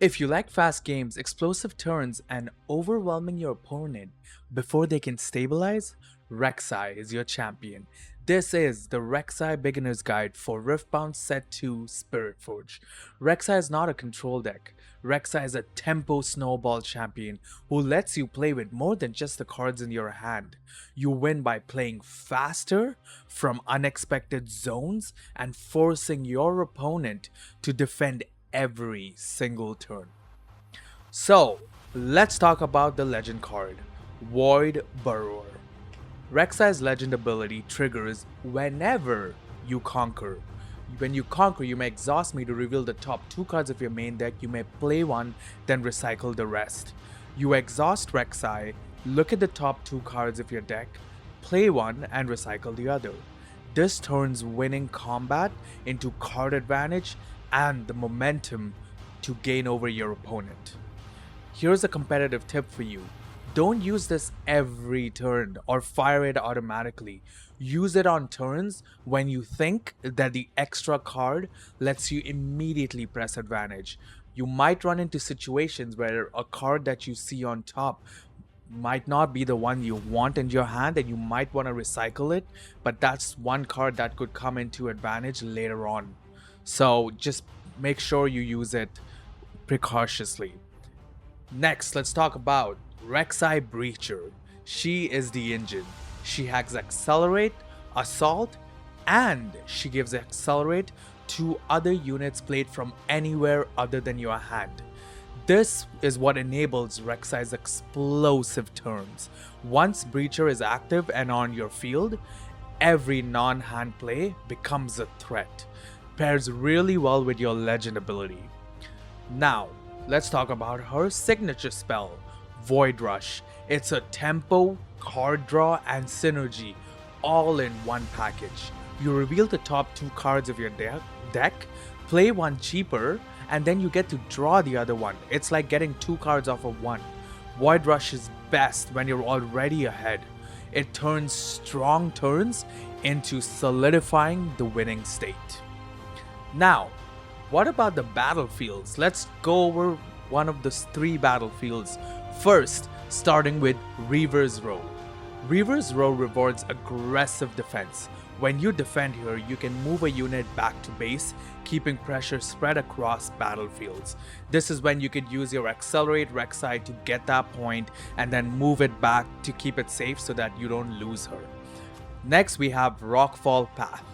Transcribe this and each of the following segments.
If you like fast games, explosive turns, and overwhelming your opponent before they can stabilize, Rek'sai is your champion. This is the Rek'sai Beginner's Guide for Riftbound Set 2 Spiritforged. Rek'sai is not a control deck. Rek'sai is a tempo snowball champion who lets you play with more than just the cards in your hand. You win by playing faster from unexpected zones and forcing your opponent to defend every single turn. So, let's talk about the legend card, Void Burrower. Rek'Sai's legend ability triggers whenever you conquer. When you conquer, you may exhaust me to reveal the top 2 cards of your main deck. You may play one, then recycle the rest. You exhaust Rek'Sai, look at the top 2 cards of your deck, play one, and recycle the other. This turns winning combat into card advantage and the momentum to gain over your opponent. Here's a competitive tip for you. Don't use this every turn or fire it automatically. Use it on turns when you think that the extra card lets you immediately press advantage. You might run into situations where a card that you see on top might not be the one you want in your hand and you might want to recycle it, but that's one card that could come into advantage later on. So just make sure you use it precautiously. Next, let's talk about Rek'sai Breacher. She is the engine. She has Accelerate, Assault, and she gives Accelerate to other units played from anywhere other than your hand. This is what enables Rek'Sai's explosive turns. Once Breacher is active and on your field, every non-hand play becomes a threat. Pairs really well with your legend ability. Now, let's talk about her signature spell, Void Rush. It's a tempo, card draw, and synergy all in one package. You reveal the top 2 cards of your deck, play one cheaper, and then you get to draw the other one. It's like getting 2 cards off of one. Void Rush is best when you're already ahead. It turns strong turns into solidifying the winning state. Now, what about the battlefields? Let's go over one of the 3 battlefields. First, starting with Reaver's Row. Reaver's Row rewards aggressive defense. When you defend here, you can move a unit back to base, keeping pressure spread across battlefields. This is when you could use your Accelerate Rek'Sai to get that point and then move it back to keep it safe so that you don't lose her. Next, we have Rockfall Path.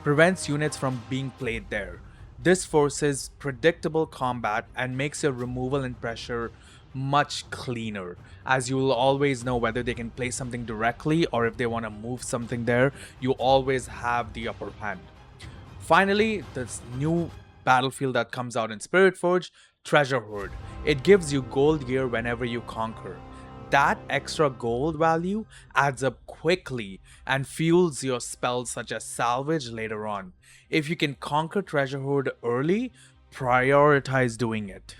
Prevents units from being played there. This forces predictable combat and makes your removal and pressure much cleaner, as you will always know whether they can play something directly or if they want to move something there. You always have the upper hand. Finally, this new battlefield that comes out in Spiritforged, Treasure Hoard. It gives you gold gear whenever you conquer. That extra gold value adds up quickly and fuels your spells such as Salvage later on. If you can conquer Treasure Hoard early, prioritize doing it.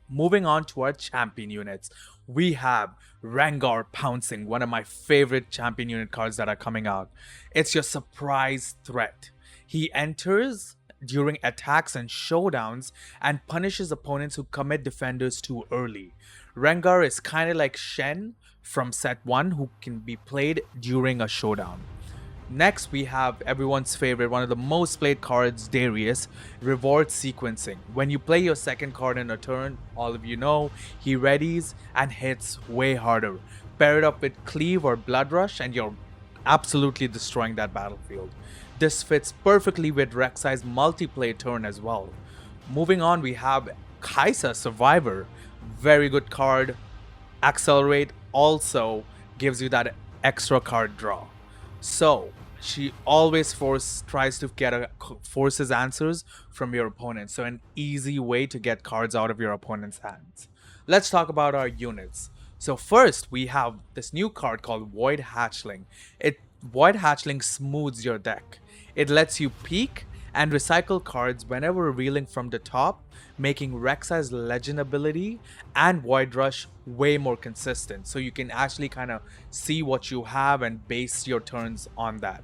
Moving on to our champion units, we have Rengar Pouncing, one of my favorite champion unit cards that are coming out. It's your surprise threat. He enters during attacks and showdowns and punishes opponents who commit defenders too early. Rengar is kind of like Shen from set 1 who can be played during a showdown. Next, we have everyone's favorite, one of the most played cards, Darius, Reward Sequencing. When you play your second card in a turn, all of you know, he readies and hits way harder. Pair it up with Cleave or Blood Rush and you're absolutely destroying that battlefield. This fits perfectly with Rek'Sai's multiplayer turn as well. Moving on, we have Kaisa Survivor. Very good card. Accelerate also gives you that extra card draw. So she always tries to get forces answers from your opponent. So an easy way to get cards out of your opponent's hands. Let's talk about our units. So first we have this new card called Void Hatchling. Void Hatchling smooths your deck. It lets you peek and recycle cards whenever revealing from the top, making Rek'Sai's legend ability and Void Rush way more consistent. So you can actually kind of see what you have and base your turns on that.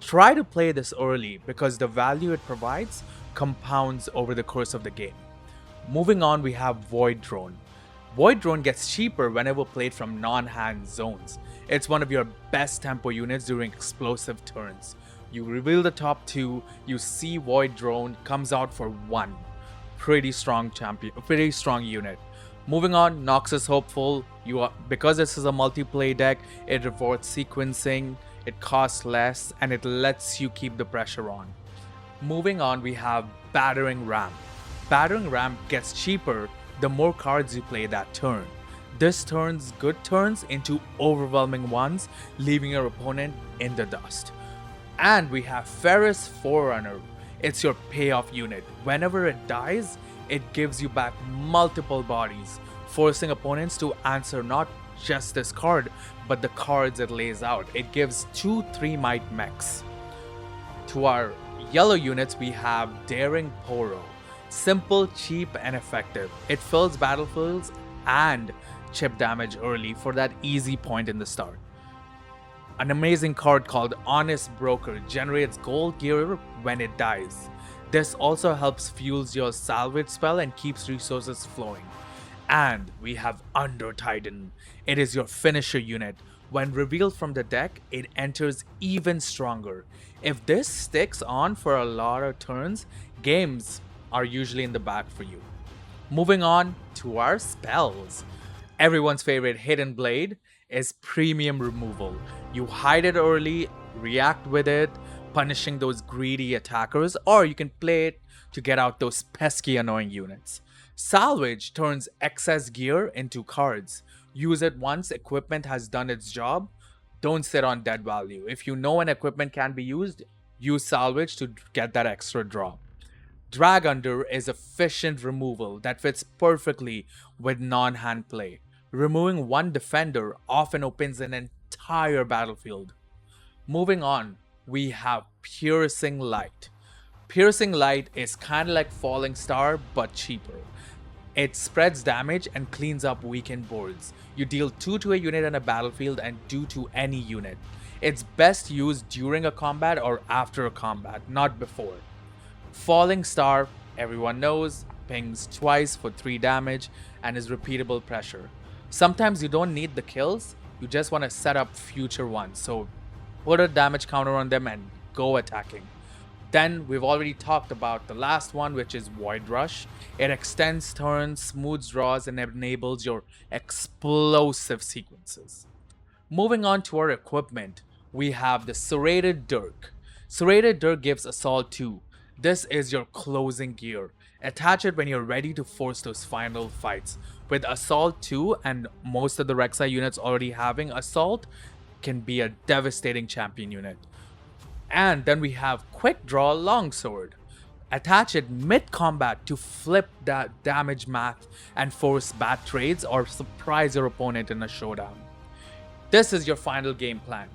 Try to play this early because the value it provides compounds over the course of the game. Moving on, we have Void Drone. Void Drone gets cheaper whenever played from non-hand zones. It's one of your best tempo units during explosive turns. You reveal the top 2, you see Void Drone comes out for 1. Pretty strong unit. Moving on, Noxus Hopeful. Because this is a multiplayer deck, it rewards sequencing, it costs less, and it lets you keep the pressure on. Moving on, we have Battering Ram. Battering Ram gets cheaper the more cards you play that turn. This turns good turns into overwhelming ones, leaving your opponent in the dust. And we have Ferris Forerunner. It's your payoff unit. Whenever it dies, it gives you back multiple bodies, forcing opponents to answer not just this card, but the cards it lays out. It gives 2 3-might mechs. To our yellow units, we have Daring Poro. Simple, cheap, and effective. It fills battlefields and chip damage early for that easy point in the start. An amazing card called Honest Broker generates gold gear when it dies. This also helps fuels your salvage spell and keeps resources flowing. And we have Under Titan. It is your finisher unit. When revealed from the deck, it enters even stronger. If this sticks on for a lot of turns, games are usually in the bag for you. Moving on to our spells. Everyone's favorite Hidden Blade is premium removal. You hide it early, react with it, punishing those greedy attackers, or you can play it to get out those pesky annoying units. Salvage turns excess gear into cards. Use it once equipment has done its job. Don't sit on dead value. If you know an equipment can be used, use salvage to get that extra draw. Drag Under is efficient removal that fits perfectly with non-hand play. Removing one defender often opens an entire battlefield. Moving on, we have Piercing Light. Piercing Light is kinda like Falling Star but cheaper. It spreads damage and cleans up weakened boards. You deal 2 to a unit on a battlefield and 2 to any unit. It's best used during a combat or after a combat, not before. Falling Star, everyone knows, pings twice for 3 damage and is repeatable pressure. Sometimes you don't need the kills, you just want to set up future ones, so put a damage counter on them and go attacking. Then we've already talked about the last one, which is Void Rush. It extends turns, smooths draws, and enables your explosive sequences. Moving on to our equipment, we have the Serrated Dirk. Serrated Dirk gives Assault 2. This is your closing gear. Attach it when you're ready to force those final fights. With Assault 2 and most of the Rek'sai units already having Assault, can be a devastating champion unit. And then we have Quick Draw Longsword. Attach it mid-combat to flip that damage math and force bad trades or surprise your opponent in a showdown. This is your final game plan.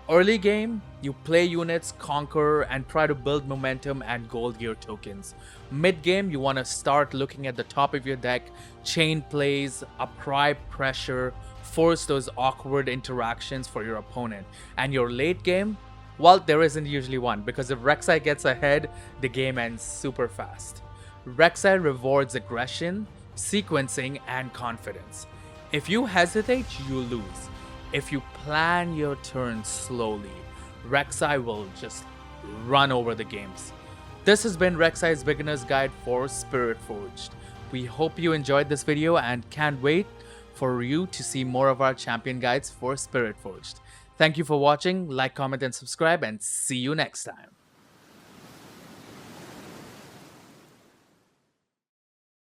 Early game, you play units, conquer, and try to build momentum and gold gear tokens. Mid game, you want to start looking at the top of your deck, chain plays, apply pressure, force those awkward interactions for your opponent. And your late game, well, there isn't usually one, because if Rek'sai gets ahead, the game ends super fast. Rek'sai rewards aggression, sequencing, and confidence. If you hesitate, you lose. If you plan your turn slowly, Rek'sai will just run over the games. This has been Rek'sai's Beginner's Guide for Spiritforged. We hope you enjoyed this video and can't wait for you to see more of our champion guides for Spiritforged. Thank you for watching, like, comment, and subscribe, and see you next time.